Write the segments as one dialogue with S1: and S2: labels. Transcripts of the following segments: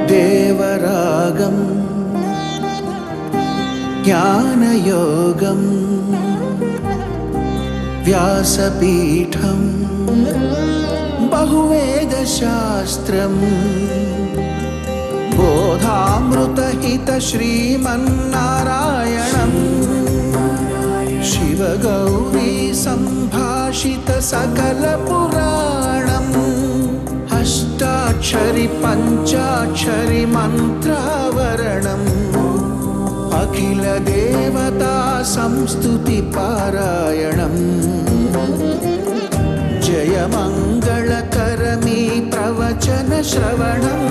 S1: దేవరాగం జ్ఞానయోగం వ్యాసపీఠం బహువేదశాస్త్రం బోధామృతహిత శ్రీమన్నారాయణం శివగౌరీ సంభాషిత సకల పురాణం అష్టాక్షరి పంచాక్షరి మంత్రావరణం అఖిల దేవతా సంస్తుతి పారాయణం జయ మంగళకరమీ ప్రవచన శ్రవణం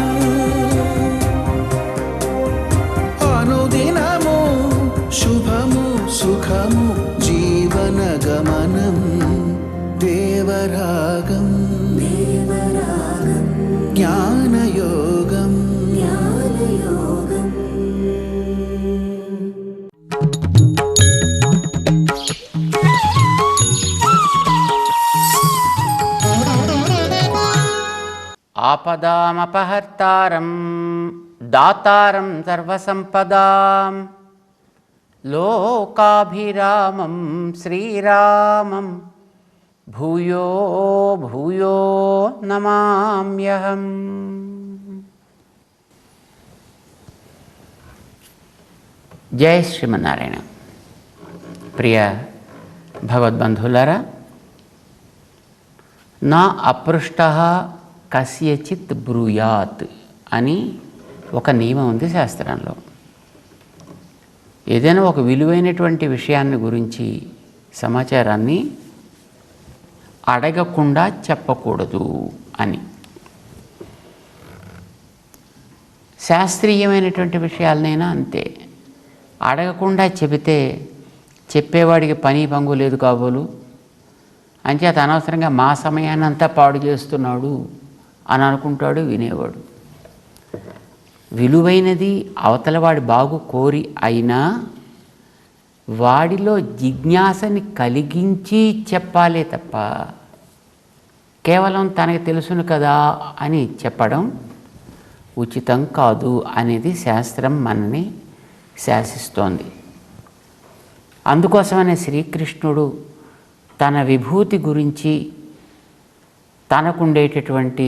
S1: అనుదినము శుభము సుఖము జీవన గమనం దేవరాగం జ్ఞానయోగం
S2: ఆపదామపహర్తారం దాతారం సర్వసంపదాం లోకాభిరామం శ్రీరామం భూయో భూయో నమామ్యహం. జై శ్రీమన్నారాయణ. ప్రియ భగవద్బంధువులారా, నా అపృష్టః కస్యచిత్ బ్రూయాత్ అని ఒక నియమం ఉంది శాస్త్రంలో. ఏదైనా ఒక విలువైనటువంటి విషయాన్ని గురించి సమాచారాన్ని అడగకుండా చెప్పకూడదు అని. శాస్త్రీయమైనటువంటి విషయాలనైనా అంతే. అడగకుండా చెబితే చెప్పేవాడికి పని పంగు లేదు కాబోలు, అంచేత అనవసరంగా మా సమయాన్ని అంతా పాడు చేస్తున్నాడు అని అనుకుంటాడు వినేవాడు. విలువైనది అవతలవాడి బాగు కోరి అయినా వాడిలో జిజ్ఞాసని కలిగించి చెప్పాలే తప్ప కేవలం తనకి తెలుసును కదా అని చెప్పడం ఉచితం కాదు అనేది శాస్త్రం మనని శాసిస్తోంది. అందుకోసమనే శ్రీకృష్ణుడు తన విభూతి గురించి, తనకుండేటటువంటి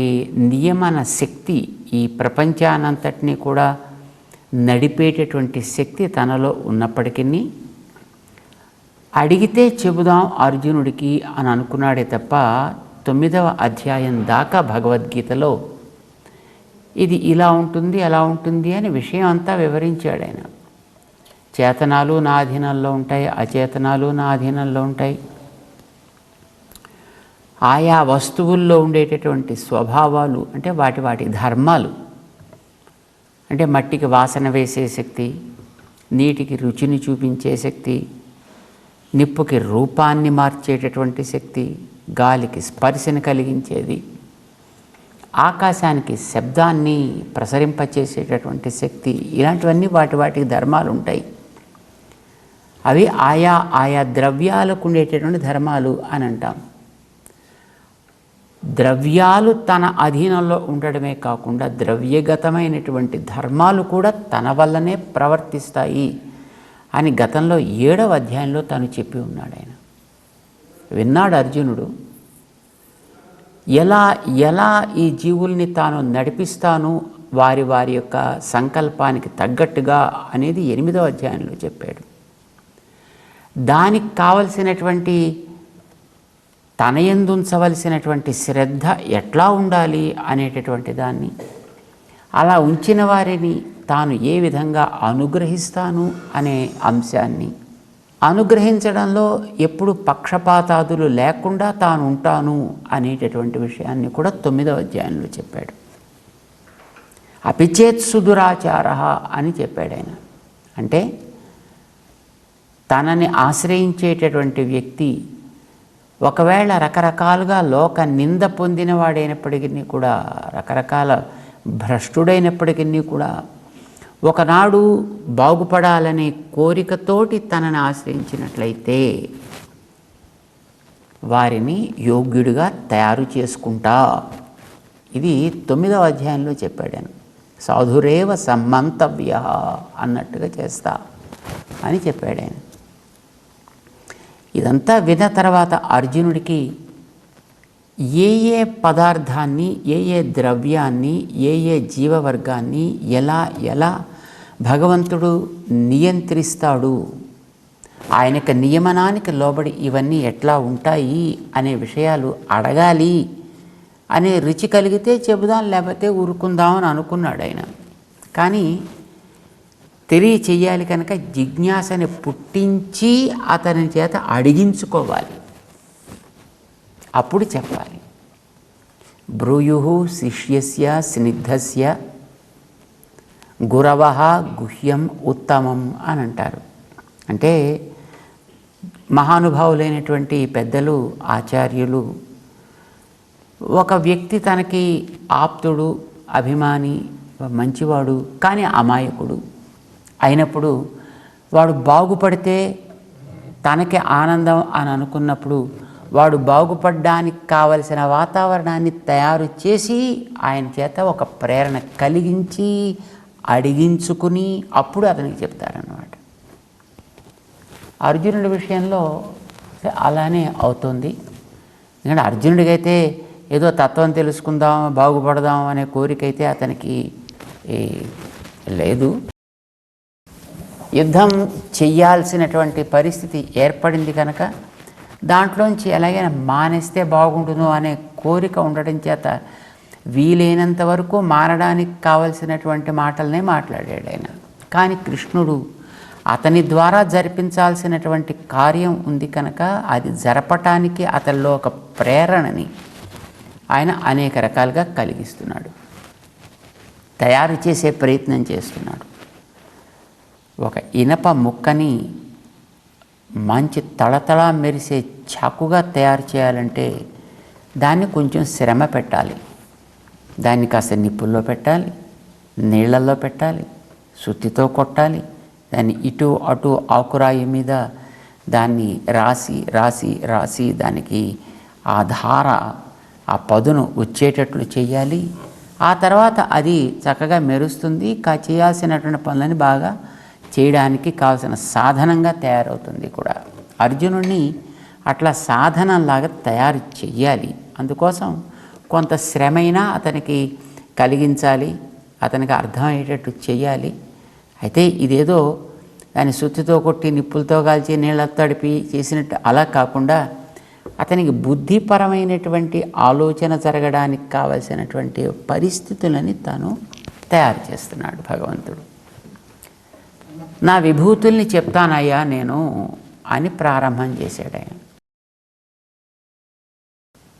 S2: నియమన శక్తి, ఈ ప్రపంచానంతటినీ కూడా నడిపేటటువంటి శక్తి తనలో ఉన్నప్పటికీ అడిగితే చెబుదాం అర్జునుడికి అని అనుకున్నాడే తప్ప 9వ అధ్యాయం దాకా భగవద్గీతలో ఇది ఇలా ఉంటుంది అలా ఉంటుంది అని విషయం అంతా వివరించాడు ఆయన. చేతనాలు నా అధీనంలో ఉంటాయి, అచేతనాలు నా అధీనంలో ఉంటాయి. ఆయా వస్తువుల్లో ఉండేటటువంటి స్వభావాలు అంటే వాటి ధర్మాలు, అంటే మట్టికి వాసన వేసే శక్తి, నీటికి రుచిని చూపించే శక్తి, నిప్పుకి రూపాన్ని మార్చేటటువంటి శక్తి, గాలికి స్పర్శను కలిగించేది, ఆకాశానికి శబ్దాన్ని ప్రసరింపచేసేటటువంటి శక్తి, ఇలాంటివన్నీ వాటికి ధర్మాలు ఉంటాయి. అవి ఆయా ద్రవ్యాలకు ఉండేటటువంటి ధర్మాలు అని అంటాం. ద్రవ్యాలు తన అధీనంలో ఉండడమే కాకుండా ద్రవ్యగతమైనటువంటి ధర్మాలు కూడా తన వల్లనే ప్రవర్తిస్తాయి అని గతంలో 7వ అధ్యాయంలో తను చెప్పి ఉన్నాడు. ఆయన విన్నాడు అర్జునుడు. ఎలా ఈ జీవుల్ని తాను నడిపిస్తాను వారి యొక్క సంకల్పానికి తగ్గట్టుగా అనేది 8వ అధ్యాయంలో చెప్పాడు. దానికి కావలసినటువంటి తన యందు ఉంచవలసినటువంటి శ్రద్ధ ఎట్లా ఉండాలి అనేటటువంటి దాన్ని, అలా ఉంచిన వారిని తాను ఏ విధంగా అనుగ్రహిస్తాను అనే అంశాన్ని, అనుగ్రహించడంలో ఎప్పుడు పక్షపాతాదులు లేకుండా తాను ఉంటాను అనేటటువంటి విషయాన్ని కూడా 9వ అధ్యాయంలో చెప్పాడు. అపిచేత్ సుదురాచార అని చెప్పాడు ఆయన. అంటే తనని ఆశ్రయించేటటువంటి వ్యక్తి ఒకవేళ రకరకాలుగా లోక నింద పొందిన వాడైనప్పటికీ కూడా, రకరకాల భ్రష్టుడైనప్పటికీ కూడా ఒకనాడు బాగుపడాలనే కోరికతోటి తనని ఆశ్రయించినట్లయితే వారిని యోగ్యుడిగా తయారు చేసుకుంటా. ఇది 9వ అధ్యాయంలో చెప్పాడాను. సాధురేవ సమ్మంతవ్య అన్నట్టుగా చేస్తా అని చెప్పాడు ఆయన. ఇదంతా విన్న తర్వాత అర్జునుడికి ఏ ఏ పదార్థాన్ని, ఏ ఏ ద్రవ్యాన్ని, ఏ జీవవర్గాన్ని ఎలా ఎలా భగవంతుడు నియంత్రిస్తాడు, ఆయన యొక్క నియమనానికి లోబడి ఇవన్నీ ఎట్లా ఉంటాయి అనే విషయాలు అడగాలి అనే రుచి కలిగితే చెబుదాం, లేకపోతే ఊరుకుందామని అనుకున్నాడు ఆయన. కానీ తెలియచెయ్యాలి కనుక జిజ్ఞాసని పుట్టించి అతని చేత అడిగించుకోవాలి, అప్పుడు చెప్పాలి. బ్రూయు శిష్యస్య స్నిగ్ధస్య గురవః గుహ్యం ఉత్తమం అని అంటారు. అంటే మహానుభావులైనటువంటి పెద్దలు, ఆచార్యులు ఒక వ్యక్తి తనకి ఆప్తుడు, అభిమాని, మంచివాడు కానీ అమాయకుడు అయినప్పుడు, వాడు బాగుపడితే తనకి ఆనందం అని అనుకున్నప్పుడు వాడు బాగుపడడానికి కావలసిన వాతావరణాన్ని తయారు చేసి ఆయన చేత ఒక ప్రేరణ కలిగించి అడిగించుకుని అప్పుడు అతనికి చెప్తారన్నమాట. అర్జునుడి విషయంలో అలానే అవుతుంది. ఎందుకంటే అర్జునుడికైతే ఏదో తత్వం తెలుసుకుందాం, బాగుపడదాం అనే కోరిక అయితే అతనికి లేదు. యుద్ధం చెయ్యాల్సినటువంటి పరిస్థితి ఏర్పడింది కనుక దాంట్లోంచి ఎలాగైనా మానేస్తే బాగుంటుందో అనే కోరిక ఉండడం చేత వీలైనంత వరకు మారడానికి కావలసినటువంటి మాటలనే మాట్లాడాడు ఆయన. కానీ కృష్ణుడు అతని ద్వారా జరిపించాల్సినటువంటి కార్యం ఉంది కనుక అది జరపటానికి అతనిలో ఒక ప్రేరణని ఆయన అనేక రకాలుగా కలిగిస్తున్నాడు, తయారు చేసే ప్రయత్నం చేస్తున్నాడు. ఒక ఇనప ముక్కని మంచి తళతళ మెరిసే చాకుగా తయారు చేయాలంటే దాన్ని కొంచెం శ్రమ పెట్టాలి. దాన్ని కాస్త నిప్పుల్లో పెట్టాలి, నీళ్ళల్లో పెట్టాలి, సుత్తితో కొట్టాలి, దాన్ని ఇటు అటు ఆకురాయి మీద దాన్ని రాసి రాసి రాసి దానికి ఆ ధార, ఆ పదును వచ్చేటట్లు చేయాలి. ఆ తర్వాత అది చక్కగా మెరుస్తుంది, చేయాల్సినటువంటి పనులని బాగా చేయడానికి కావాల్సిన సాధనంగా తయారవుతుంది కూడా. అర్జునుడిని అట్లా సాధనంలాగా తయారు చెయ్యాలి. అందుకోసం కొంత శ్రమైనా అతనికి కలిగించాలి, అతనికి అర్థమయ్యేటట్టు చెయ్యాలి. అయితే ఇదేదో దాన్ని సుత్తితో కొట్టి నిప్పులతో కాల్చి నీళ్ళతో తడిపి చేసినట్టు అలా కాకుండా అతనికి బుద్ధిపరమైనటువంటి ఆలోచన జరగడానికి కావలసినటువంటి పరిస్థితులని తాను తయారు చేస్తున్నాడు భగవంతుడు. నా విభూతుల్ని చెప్తానయ్యా నేను అని ప్రారంభం చేశాడు ఆయన.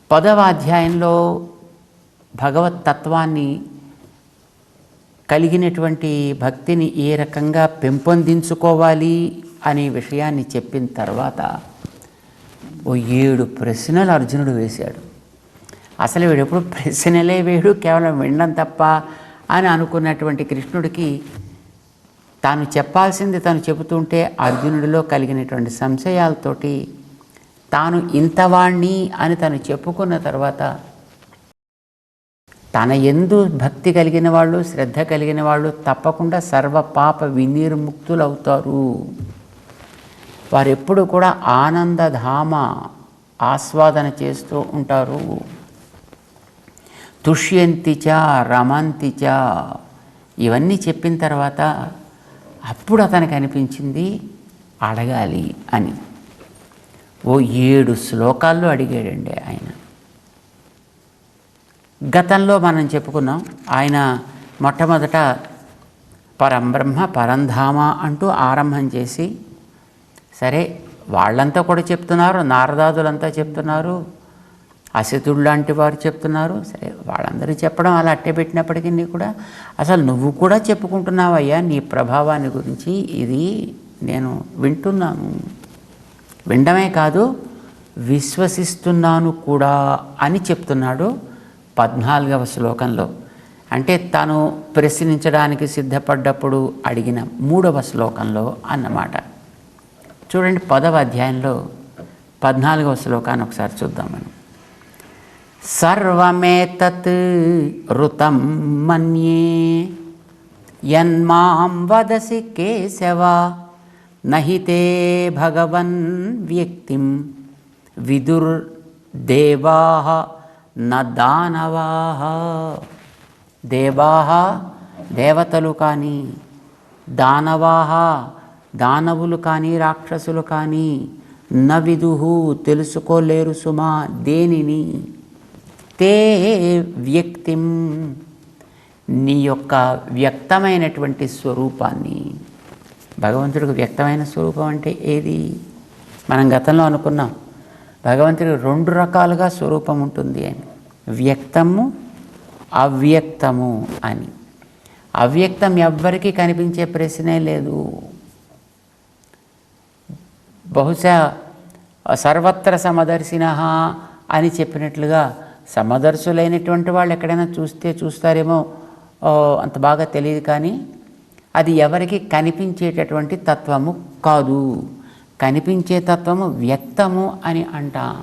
S2: 10వ అధ్యాయంలో భగవత్ తత్వాన్ని కలిగినటువంటి భక్తిని ఏ రకంగా పెంపొందించుకోవాలి అనే విషయాన్ని చెప్పిన తర్వాత ఓ 7 ప్రశ్నలు అర్జునుడు వేశాడు. అసలు వీడు ఎప్పుడు ప్రశ్నలే వేడు, కేవలం వినడం తప్ప అని అనుకున్నటువంటి కృష్ణుడికి తాను చెప్పాల్సింది తను చెబుతుంటే అర్జునుడిలో కలిగినటువంటి సంశయాలతోటి తాను ఇంతవాణ్ణి అని తను చెప్పుకున్న తర్వాత తన యందు భక్తి కలిగిన వాళ్ళు, శ్రద్ధ కలిగిన వాళ్ళు తప్పకుండా సర్వ పాప వినిర్ముక్తులవుతారు. వారెప్పుడు కూడా ఆనందధామ ఆస్వాదన చేస్తూ ఉంటారు. తుష్యంతిచ రమంతిచ ఇవన్నీ చెప్పిన తర్వాత అప్పుడు అతనికి అనిపించింది అడగాలి అని. ఓ 7 శ్లోకాల్లో అడిగాడండి ఆయన. గతంలో మనం చెప్పుకున్నాం, ఆయన మొట్టమొదట పరంబ్రహ్మ పరంధామ అంటూ ఆరంభం చేసి, సరే వాళ్ళంతా కూడా చెప్తున్నారు, నారదాదులంతా చెప్తున్నారు, అసితుడు లాంటి వారు చెప్తున్నారు, సరే వాళ్ళందరూ చెప్పడం అలా అట్టే పెట్టినప్పటికీ కూడా అసలు నువ్వు కూడా చెప్పుకుంటున్నావయ్యా నీ ప్రభావాన్ని గురించి, ఇది నేను వింటున్నాను, వినడమే కాదు విశ్వసిస్తున్నాను కూడా అని చెప్తున్నాడు 14వ శ్లోకంలో. అంటే తను ప్రశ్నించడానికి సిద్ధపడ్డప్పుడు అడిగిన 3వ శ్లోకంలో అన్నమాట. చూడండి 10వ అధ్యాయంలో 14వ శ్లోకాన్ని ఒకసారి చూద్దాం మనం. సర్వమేతత్ ఋతం మన్యే యన్మాం వదసి కేశవ నహితే భగవన్ వ్యక్తిం విదుర్దేవాః న దానవాః. దేవాః దేవతలు కానీ, దానవాః దానవులు కానీ, రాక్షసులు కానీ, న విదుః తెలుసుకోలేరు సుమా దేనిని, తే వ్యక్తిం నీ యొక్క వ్యక్తమైనటువంటి స్వరూపాన్ని. భగవంతుడికి వ్యక్తమైన స్వరూపం అంటే ఏది? మనం గతంలో అనుకున్నాం భగవంతుడికి 2 రకాలుగా స్వరూపం ఉంటుంది అని, వ్యక్తము అవ్యక్తము అని. అవ్యక్తం ఎవ్వరికీ కనిపించే ప్రశ్నే లేదు. బహుశా సర్వత్ర సమదర్శినః అని చెప్పినట్లుగా సమదర్శులైనటువంటి వాళ్ళు ఎక్కడైనా చూస్తారేమో, అంత బాగా తెలియదు. కానీ అది ఎవరికి కనిపించేటటువంటి తత్వము కాదు. కనిపించే తత్వము వ్యక్తము అని అంటాం.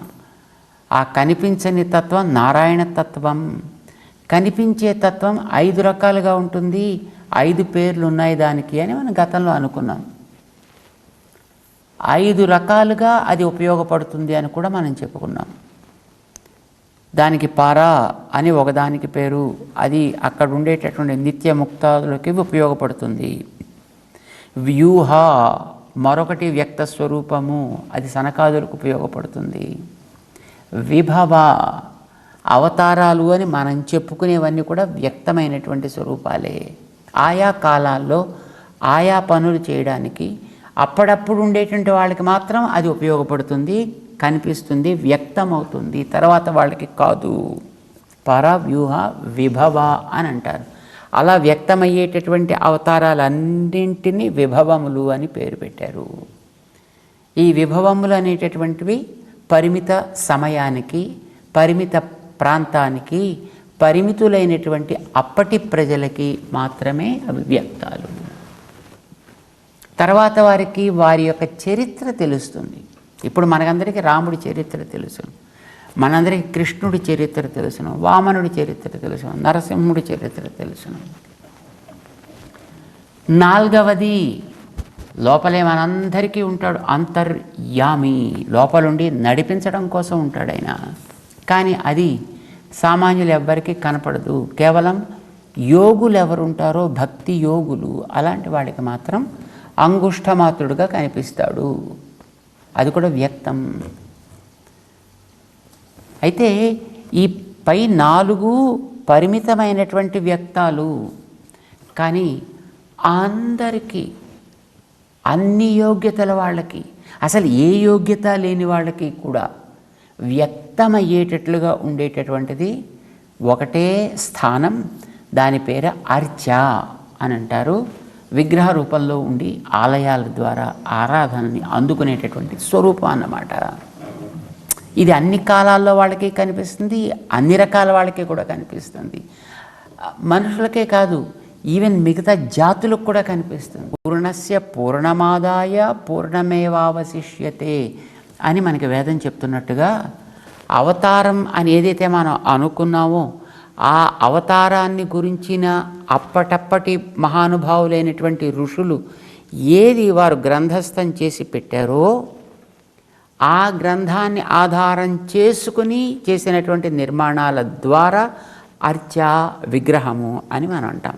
S2: ఆ కనిపించని తత్వం నారాయణ తత్వం. కనిపించే తత్వం 5 రకాలుగా ఉంటుంది, 5 పేర్లు ఉన్నాయి దానికి అని మనం గతంలో అనుకున్నాం. 5 రకాలుగా అది ఉపయోగపడుతుంది అని కూడా మనం చెప్పుకున్నాం. దానికి పారా అని ఒకదానికి పేరు, అది అక్కడ ఉండేటటువంటి నిత్యముక్తాదులకి ఉపయోగపడుతుంది. వ్యూహ మరొకటి వ్యక్త స్వరూపము, అది సనకాదులకు ఉపయోగపడుతుంది. విభవ అవతారాలు అని మనం చెప్పుకునేవన్నీ కూడా వ్యక్తమైనటువంటి స్వరూపాలే. ఆయా కాలాల్లో ఆయా పనులు చేయడానికి అప్పుడప్పుడు ఉండేటువంటి వాళ్ళకి మాత్రం అది ఉపయోగపడుతుంది, కనిపిస్తుంది, వ్యక్తమవుతుంది. తర్వాత వాళ్ళకి కాదు. పరవ్యూహ విభవ అని అంటారు. అలా వ్యక్తమయ్యేటటువంటి అవతారాలన్నింటినీ విభవములు అని పేరు పెట్టారు. ఈ విభవములు అనేటటువంటివి పరిమిత సమయానికి, పరిమిత ప్రాంతానికి, పరిమితులైనటువంటి అప్పటి ప్రజలకి మాత్రమే అవి వ్యక్తాలు. తర్వాత వారికి వారి యొక్క చరిత్ర తెలుస్తుంది. ఇప్పుడు మనకందరికీ రాముడి చరిత్ర తెలుసు, మనందరికీ కృష్ణుడి చరిత్ర తెలుసును, వామనుడి చరిత్ర తెలుసును, నరసింహుడి చరిత్ర తెలుసును. 4వది లోపలే మనందరికీ ఉంటాడు అంతర్యామి. లోపలుండి నడిపించడం కోసం ఉంటాడు ఆయన. కానీ అది సామాన్యులు ఎవ్వరికీ కనపడదు. కేవలం యోగులు ఎవరుంటారో, భక్తి యోగులు, అలాంటి వాడికి మాత్రం అంగుష్ఠమాత్రుడుగా కనిపిస్తాడు. అది కూడా వ్యక్తం. అయితే ఈ పై 4 పరిమితమైనటువంటి వ్యక్తాలు. కానీ అందరికీ, అన్ని యోగ్యతల వాళ్ళకి, అసలు ఏ యోగ్యత లేని వాళ్ళకి కూడా వ్యక్తమయ్యేటట్లుగా ఉండేటటువంటిది ఒకటే స్థానం. దాని పేరు అర్చ అని అంటారు. విగ్రహ రూపంలో ఉండి ఆలయాల ద్వారా ఆరాధనని అందుకునేటటువంటి స్వరూపం అన్నమాట. ఇది అన్ని కాలాల్లో వాళ్ళకి కనిపిస్తుంది, అన్ని రకాల వాళ్ళకి కూడా కనిపిస్తుంది. మనుషులకే కాదు, ఈవెన్ మిగతా జాతులకు కూడా కనిపిస్తుంది. పూర్ణస్య పూర్ణమాదాయ పూర్ణమేవావశిష్యతే అని మనకి వేదం చెప్తున్నట్టుగా, అవతారం అని ఏదైతే మనం అనుకున్నామో ఆ అవతారాన్ని గురించిన అప్పటప్పటి మహానుభావులైనటువంటి ఋషులు ఏది వారు గ్రంథస్థం చేసి పెట్టారో ఆ గ్రంథాన్ని ఆధారం చేసుకుని చేసినటువంటి నిర్మాణాల ద్వారా అర్చా విగ్రహము అని మనం అంటాం.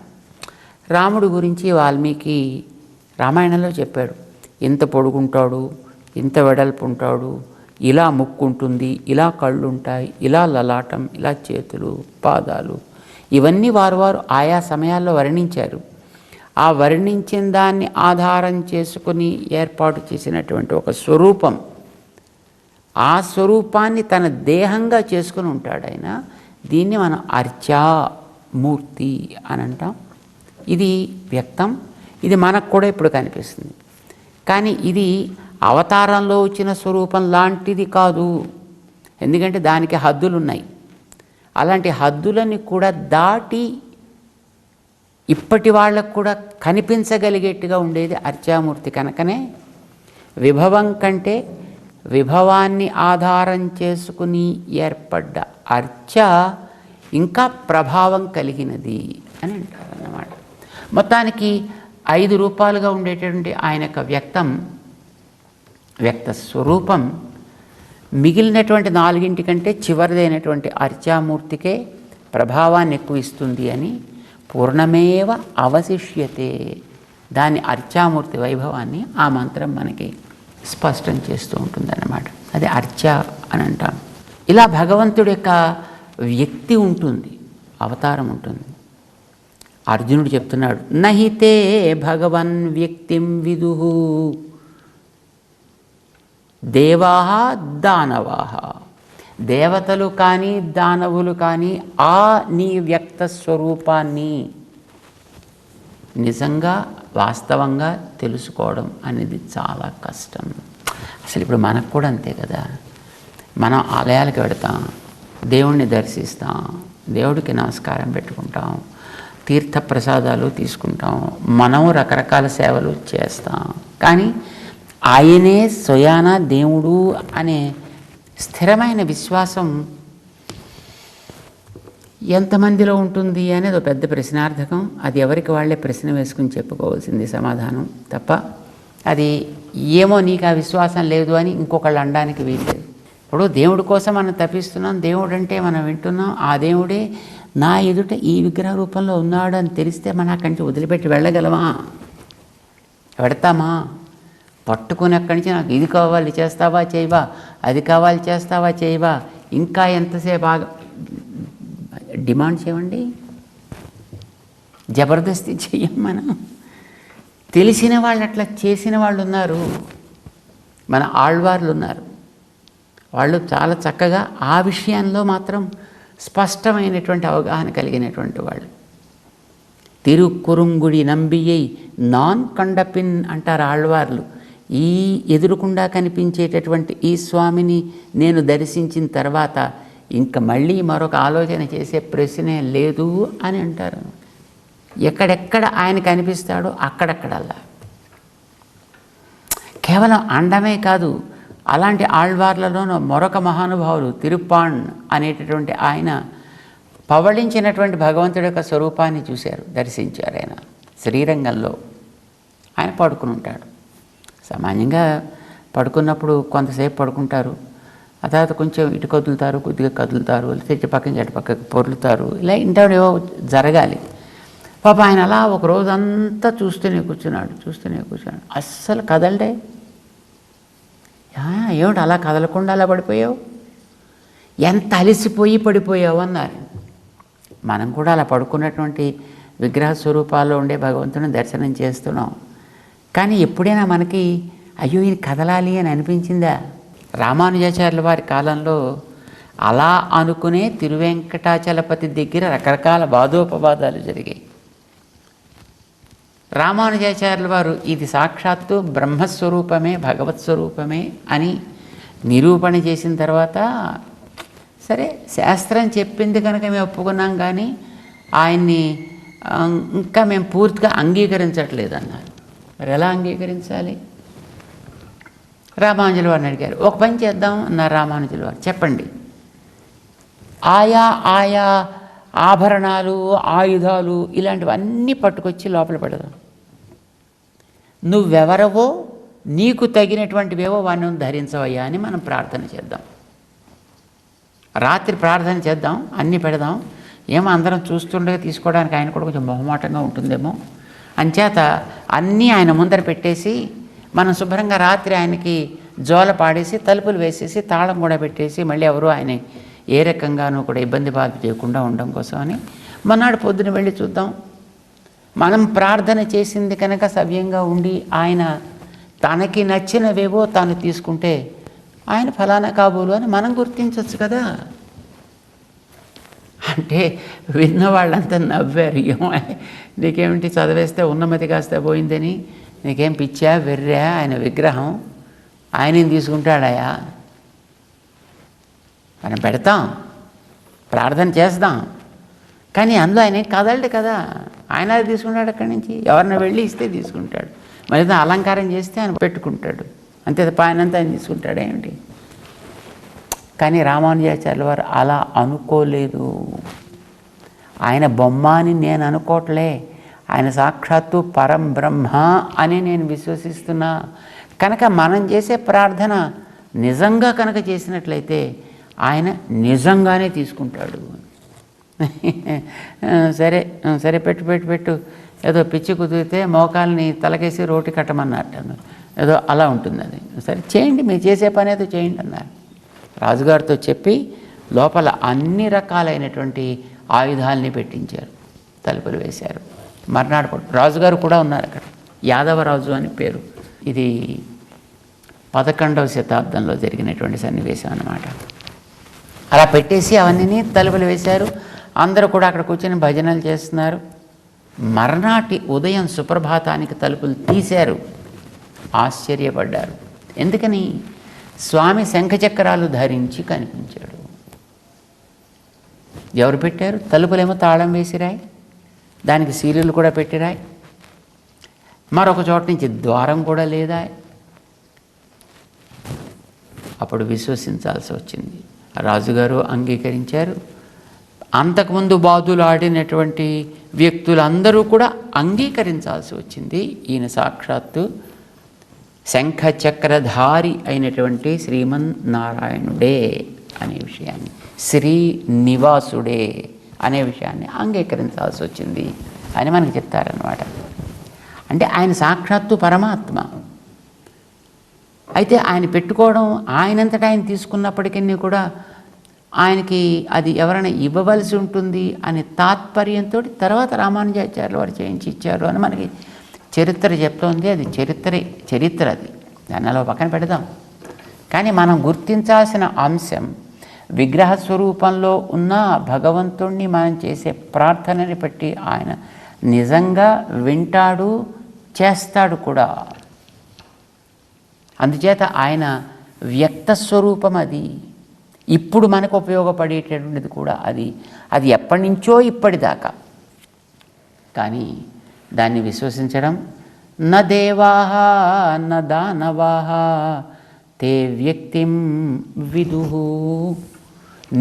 S2: రాముడి గురించి వాల్మీకి రామాయణంలో చెప్పాడు. ఇంత పొడుగుంటాడు, ఇంత వెడల్పు ఉంటాడు, ఇలా ముక్కు ఉంటుంది, ఇలా కళ్ళు ఉంటాయి, ఇలా లలాటం, ఇలా చేతులు, పాదాలు, ఇవన్నీ వారు ఆయా సమయాల్లో వర్ణించారు. ఆ వర్ణించిన దాన్ని ఆధారం చేసుకుని ఏర్పాటు చేసినటువంటి ఒక స్వరూపం, ఆ స్వరూపాన్ని తన దేహంగా చేసుకుని ఉంటాడు ఆయన. దీన్ని మనం అర్చామూర్తి అని అంటాం. ఇది వ్యక్తం. ఇది మనకు కూడా ఇప్పుడు కనిపిస్తుంది. కానీ ఇది అవతారంలో వచ్చిన స్వరూపం లాంటిది కాదు. ఎందుకంటే దానికి హద్దులు ఉన్నాయి. అలాంటి హద్దులని కూడా దాటి ఇప్పటి వాళ్ళకు కూడా కనిపించగలిగేట్టుగా ఉండేది అర్చామూర్తి. కనుకనే విభవం కంటే విభవాన్ని ఆధారం చేసుకుని ఏర్పడ్డ అర్చ ఇంకా ప్రభావం కలిగినది అని అంటారన్నమాట. మొత్తానికి 5 రూపాలుగా ఉండేటటువంటి ఆయన యొక్క వ్యక్త స్వరూపం మిగిలినటువంటి 4 కంటే చివరిదైనటువంటి అర్చామూర్తికే ప్రభావాన్ని ఎక్కువ ఇస్తుంది అని పూర్ణమేవ అవశిష్యతే, దాని అర్చామూర్తి వైభవాన్ని ఆ మంత్రం మనకి స్పష్టం చేస్తూ ఉంటుందన్నమాట. అది అర్చ అని అంటాం. ఇలా భగవంతుడి యొక్క వ్యక్తి ఉంటుంది, అవతారం ఉంటుంది. అర్జునుడు చెప్తున్నాడు, నహితే భగవన్ వ్యక్తిం విదుః దేవాః దానవాః. దేవతలు కానీ దానవులు కానీ ఆ నీ వ్యక్త స్వరూపాన్ని నిజంగా వాస్తవంగా తెలుసుకోవడం అనేది చాలా కష్టం. అసలు ఇప్పుడు మనకు కూడా అంతే కదా. మనం ఆలయాలకు వెళతాం, దేవుణ్ణి దర్శిస్తాం, దేవుడికి నమస్కారం పెట్టుకుంటాం, తీర్థ ప్రసాదాలు తీసుకుంటాం, మనం రకరకాల సేవలు చేస్తాం. కానీ ఆయనే స్వయాన దేవుడు అనే స్థిరమైన విశ్వాసం ఎంతమందిలో ఉంటుంది అనేది ఒక పెద్ద ప్రశ్నార్థకం. అది ఎవరికి వాళ్ళే ప్రశ్న వేసుకుని చెప్పుకోవాల్సింది సమాధానం తప్ప, అది ఏమో నీకు ఆ విశ్వాసం లేదు అని ఇంకొకళ్ళు అనడానికి వీల్లేదు. ఇప్పుడు దేవుడి కోసం మనం తప్పిస్తున్నాం, దేవుడు అంటే మనం వింటున్నాం, ఆ దేవుడే నా ఎదుట ఈ విగ్రహ రూపంలో ఉన్నాడు అని తెలిస్తే మనం అక్కడి నుంచి వదిలిపెట్టి వెళ్ళగలమా? పెడతామా? పట్టుకుని అక్కడి నుంచి నాకు ఇది కావాలి చేస్తావా చేయవా, అది కావాలి చేస్తావా చేయవా, ఇంకా ఎంతసేపు బాగా డిమాండ్ చేయండి, జబర్దస్తి చెయ్యం. మనం తెలిసిన వాళ్ళు అట్లా చేసిన వాళ్ళు ఉన్నారు, మన ఆళ్వార్లు ఉన్నారు. వాళ్ళు చాలా చక్కగా ఆ విషయంలో మాత్రం స్పష్టమైనటువంటి అవగాహన కలిగినటువంటి వాళ్ళు. తిరుక్కురుంగుడి నంబియై నాన్ కండపిన్ అంటారు ఆళ్వార్లు. ఈ ఎదురుకుండా కనిపించేటటువంటి ఈ స్వామిని నేను దర్శించిన తర్వాత ఇంకా మళ్ళీ మరొక ఆలోచన చేసే ప్రశ్నే లేదు అని అంటారు. ఎక్కడెక్కడ ఆయన కనిపిస్తాడో అక్కడక్కడల్లా. కేవలం అండమే కాదు, అలాంటి ఆళ్వార్లలోనూ మరొక మహానుభావులు తిరుప్పాణ్ అనేటటువంటి ఆయన పవళించినటువంటి భగవంతుడి యొక్క స్వరూపాన్ని చూశారు, దర్శించారు. ఆయన శ్రీరంగంలో ఆయన పడుకుని ఉంటాడు. సామాన్యంగా పడుకున్నప్పుడు కొంతసేపు పడుకుంటారు, ఆ తర్వాత కొంచెం ఇటు కదులుతారు, కొద్దిగా కదులుతారు, తెచ్చి పక్కన అటు పక్కకి పొర్లుతారు, ఇలా ఇంటేవో జరగాలి. పాప ఆయన అలా ఒక రోజంతా చూస్తూనే కూర్చున్నాడు. అస్సలు కదలడే. ఏమిటి అలా కదలకుండా అలా పడిపోయావు, ఎంత అలసిపోయి పడిపోయావు అన్నారు. మనం కూడా అలా పడుకున్నటువంటి విగ్రహ స్వరూపాల్లో ఉండే భగవంతుని దర్శనం చేస్తున్నాం. కానీ ఎప్పుడైనా మనకి అయ్యో ఈయన కదలాలి అని అనిపించిందా? రామానుజాచార్యుల వారి కాలంలో అలా అనుకునే తిరువెంకటాచలపతి దగ్గర రకరకాల వాదోపవాదాలు జరిగాయి. రామానుజాచార్యుల వారు ఇది సాక్షాత్తు బ్రహ్మస్వరూపమే, భగవత్ స్వరూపమే అని నిరూపణ చేసిన తర్వాత సరే శాస్త్రం చెప్పింది కనుక మేము ఒప్పుకున్నాం, కానీ ఆయన్ని ఇంకా మేము పూర్తిగా అంగీకరించట్లేదు అన్నారు. మరి ఎలా అంగీకరించాలి? రామానుజుల వారిని అడిగారు. ఒక పని చేద్దాం అన్నారు రామానుజుల వారు. చెప్పండి, ఆయా ఆభరణాలు, ఆయుధాలు ఇలాంటివన్నీ పట్టుకొచ్చి లోపల పెడదాం. నువ్వెవరవో నీకు తగినటువంటివేవో వాడిని ధరించవయ్యా అని మనం ప్రార్థన చేద్దాం. రాత్రి ప్రార్థన చేద్దాం, అన్నీ పెడదాం. ఏమో అందరం చూస్తుండగా తీసుకోవడానికి ఆయన కూడా కొంచెం మొహమాటంగా ఉంటుందేమో, అంచేత అన్నీ ఆయన ముందర పెట్టేసి మనం శుభ్రంగా రాత్రి ఆయనకి జోల పాడేసి తలుపులు వేసేసి తాళం కూడా పెట్టేసి మళ్ళీ ఎవరు ఆయన ఏ రకంగానూ కూడా ఇబ్బంది బాధ చేయకుండా ఉండడం కోసమని మొన్నటి పొద్దున వెళ్ళి చూద్దాం. మనం ప్రార్థన చేసింది కనుక సవ్యంగా ఉండి ఆయన తనకి నచ్చినవేవో తాను తీసుకుంటే ఆయన ఫలానా కాబోలు అని మనం గుర్తించవచ్చు కదా. అంటే విన్న వాళ్ళంతా నవ్వారు. ఏమో నీకేమిటి చదివేస్తే ఉన్నమతి కాస్త పోయిందని, నీకేం పిచ్చా వెర్రా, ఆయన విగ్రహం ఆయనేం తీసుకుంటాడాయా? మనం పెడతాం, ప్రార్థన చేస్తాం, కానీ అందులో ఆయన కదలడు కదా. ఆయన అది తీసుకుంటాడు అక్కడి నుంచి, ఎవరిని వెళ్ళి ఇస్తే తీసుకుంటాడు, మరి అలంకారం చేస్తే ఆయన పెట్టుకుంటాడు, అంతే తప్ప ఆయనంతా ఆయన తీసుకుంటాడు ఏమిటి? కానీ రామానుజాచార్యుల వారు అలా అనుకోలేదు. ఆయన బొమ్మ అని నేను అనుకోవట్లే, ఆయన సాక్షాత్తు పరంబ్రహ్మ అని నేను విశ్వసిస్తున్నా. కనుక మనం చేసే ప్రార్థన నిజంగా కనుక చేసినట్లయితే ఆయన నిజంగానే తీసుకుంటాడు. సరే సరే పెట్టు ఏదో పిచ్చి కుదిరితే మోకాల్ని తలకేసి రోటి కట్టమన్నట్టు ఏదో అలా ఉంటుంది అది. సరే చేయండి, మీరు చేసే పని ఏదో చేయండి అన్నారు. రాజుగారితో చెప్పి లోపల అన్ని రకాలైనటువంటి ఆయుధాలని పెట్టించారు, తలుపులు వేశారు. మర్నాడు రాజుగారు కూడా ఉన్నారు అక్కడ, యాదవరాజు అని పేరు. ఇది 11వ శతాబ్దంలో జరిగినటువంటి సన్నివేశం అన్నమాట. అలా పెట్టేసి అవన్నీ తలుపులు వేశారు. అందరూ కూడా అక్కడ కూర్చొని భజనలు చేస్తున్నారు. మర్నాటి ఉదయం సుప్రభాతానికి తలుపులు తీశారు. ఆశ్చర్యపడ్డారు. ఎందుకని? స్వామి శంఖచక్రాలు ధరించి కనిపించాడు. ఎవరు పెట్టారు? తలుపులేమో తాళం వేసిరాయి, దానికి సీలులు కూడా పెట్టిరాయి, మరొక చోట నుంచి ద్వారం కూడా లేదా. అప్పుడు విశ్వసించాల్సి వచ్చింది. రాజుగారు అంగీకరించారు. అంతకుముందు బాధులు ఆడినటువంటి వ్యక్తులందరూ కూడా అంగీకరించాల్సి వచ్చింది. ఈయన సాక్షాత్తు శంఖచక్రధారి అయినటువంటి శ్రీమన్నారాయణుడే అనే విషయాన్ని, శ్రీనివాసుడే అనే విషయాన్ని అంగీకరించాల్సి వచ్చింది అని మనకు చెప్తారనమాట. అంటే ఆయన సాక్షాత్తు పరమాత్మ. అయితే ఆయన పెట్టుకోవడం, ఆయనంతటా ఆయన తీసుకున్నప్పటికీ కూడా ఆయనకి అది ఎవరైనా ఇవ్వవలసి ఉంటుంది అనే తాత్పర్యంతో తర్వాత రామానుజాచార్యుల వారు చేయించి ఇచ్చారు అని మనకి చరిత్ర చెప్తోంది. అది చరిత్ర అది, దాన్ని అలా పక్కన పెడదాం. కానీ మనం గుర్తించాల్సిన అంశం, విగ్రహ స్వరూపంలో ఉన్న భగవంతుణ్ణి మనం చేసే ప్రార్థనని బట్టి ఆయన నిజంగా వింటాడు, చేస్తాడు కూడా. అందుచేత ఆయన వ్యక్త స్వరూపం అది. ఇప్పుడు మనకు ఉపయోగపడేటటువంటిది కూడా అది ఎప్పటి నుంచో ఇప్పటిదాకా. కానీ దాన్ని విశ్వసించడం, న దేవాః న దానవాః తే వ్యక్తిం విదుః.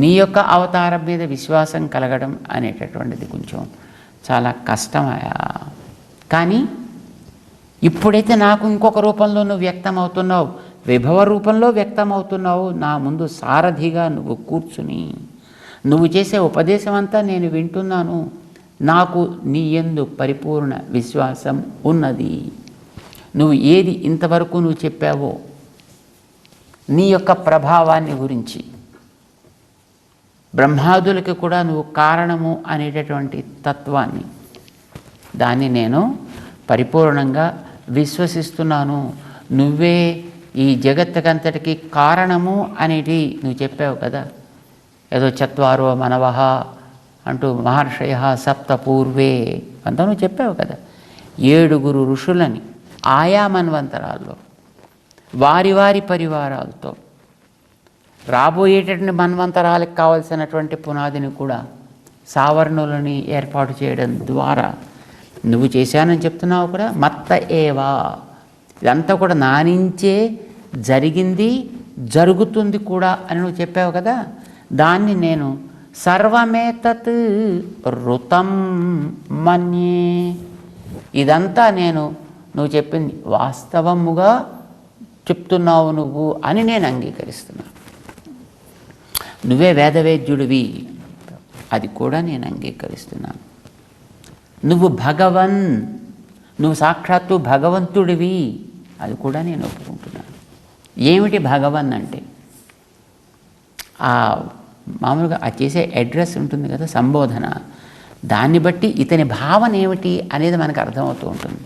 S2: నీ యొక్క అవతారం మీద విశ్వాసం కలగడం అనేటటువంటిది కొంచెం చాలా కష్టమయా. కానీ ఇప్పుడైతే నాకు ఇంకొక రూపంలో నువ్వు వ్యక్తమవుతున్నావు, విభవ రూపంలో వ్యక్తమవుతున్నావు, నా ముందు సారథిగా నువ్వు కూర్చుని నువ్వు చేసే ఉపదేశం అంతా నేను వింటున్నాను, నాకు నీ యందు పరిపూర్ణ విశ్వాసం ఉన్నది. నువ్వు ఏది ఇంతవరకు నువ్వు చెప్పావో నీ యొక్క ప్రభావాన్ని గురించి, బ్రహ్మాదులకి కూడా నువ్వు కారణము అనేటటువంటి తత్వాన్ని, దాన్ని నేను పరిపూర్ణంగా విశ్వసిస్తున్నాను. నువ్వే ఈ జగత్తుకంతటికి కారణము అనేది నువ్వు చెప్పావు కదా. ఏదో చత్వారో మనవః అంటూ మహర్షయః సప్త పూర్వే అంతా నువ్వు చెప్పావు కదా. 7 ఋషులని ఆయా మన్వంతరాల్లో వారి వారి పరివారాలతో రాబోయేటటువంటి మన్వంతరాలకు కావలసినటువంటి పునాదిని కూడా సావర్ణులని ఏర్పాటు చేయడం ద్వారా నువ్వు చేశానని చెప్తున్నావు కూడా. మత్త ఏవా, ఇదంతా కూడా నా నుంచే జరిగింది, జరుగుతుంది కూడా అని నువ్వు చెప్పావు కదా. దాన్ని నేను సర్వమేతత్ ఋతం మన్యే, ఇదంతా నువ్వు చెప్పింది వాస్తవముగా చెప్తున్నావు నువ్వు అని నేను అంగీకరిస్తున్నాను. నువ్వే వేదవేద్యుడివి, అది కూడా నేను అంగీకరిస్తున్నాను. నువ్వు భగవన్, నువ్వు సాక్షాత్తు భగవంతుడివి, అది కూడా నేను ఒప్పుకుంటున్నాను. ఏమిటి భగవన్ అంటే? మామూలుగా ఆ చేసే అడ్రస్ ఉంటుంది కదా, సంబోధన, దాన్ని బట్టి ఇతని భావన ఏమిటి అనేది మనకు అర్థమవుతూ ఉంటుంది.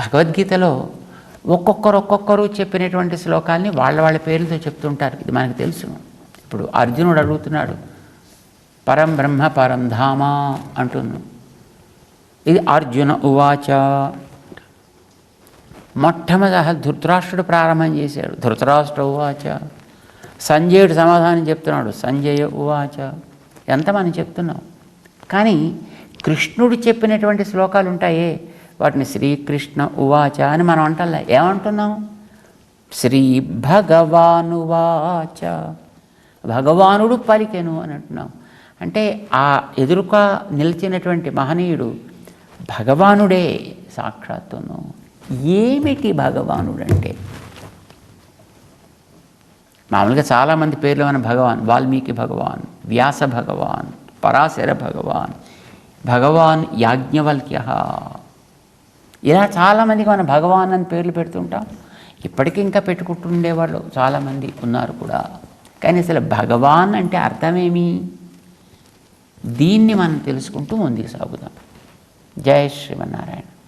S2: భగవద్గీతలో ఒక్కొక్కరు చెప్పినటువంటి శ్లోకాల్ని వాళ్ళ పేర్లతో చెప్తుంటారు. ఇది మనకు తెలుసు. ఇప్పుడు అర్జునుడు అడుగుతున్నాడు, పరం బ్రహ్మ పరం ధామ అంటున్నాడు. ఇది అర్జున ఉవాచ. మొట్టమొదటి ధృతరాష్ట్రుడు ప్రారంభం చేశాడు, ధృతరాష్ట్ర ఉవాచ. సంజయుడు సమాధానం చెప్తున్నాడు, సంజయ ఉవాచ. ఎంత మనం చెప్తున్నాం. కానీ కృష్ణుడు చెప్పినటువంటి శ్లోకాలు ఉంటాయే, వాటిని శ్రీకృష్ణ ఉవాచ అని మనం అంటలే. ఏమంటున్నాం? శ్రీ భగవానువాచ. భగవానుడు పలికెను అని అంటున్నాం. అంటే ఆ ఎదురుక నిలిచినటువంటి మహనీయుడు భగవానుడే సాక్షాత్తును. ఏమిటి భగవానుడు అంటే? మామూలుగా చాలామంది పేర్లు మన భగవాన్, వాల్మీకి భగవాన్, వ్యాస భగవాన్, పరాశర భగవాన్, భగవాన్ యాజ్ఞవల్క్య, ఇలా చాలామందికి మన భగవాన్ అని పేర్లు పెడుతుంటాం. ఇప్పటికీ ఇంకా పెట్టుకుంటుండేవాళ్ళు చాలామంది ఉన్నారు కూడా. కానీ అసలు భగవాన్ అంటే అర్థమేమి? దీన్ని మనం తెలుసుకుంటూ ముందుకు సాగుదాం. జై శ్రీమన్నారాయణ.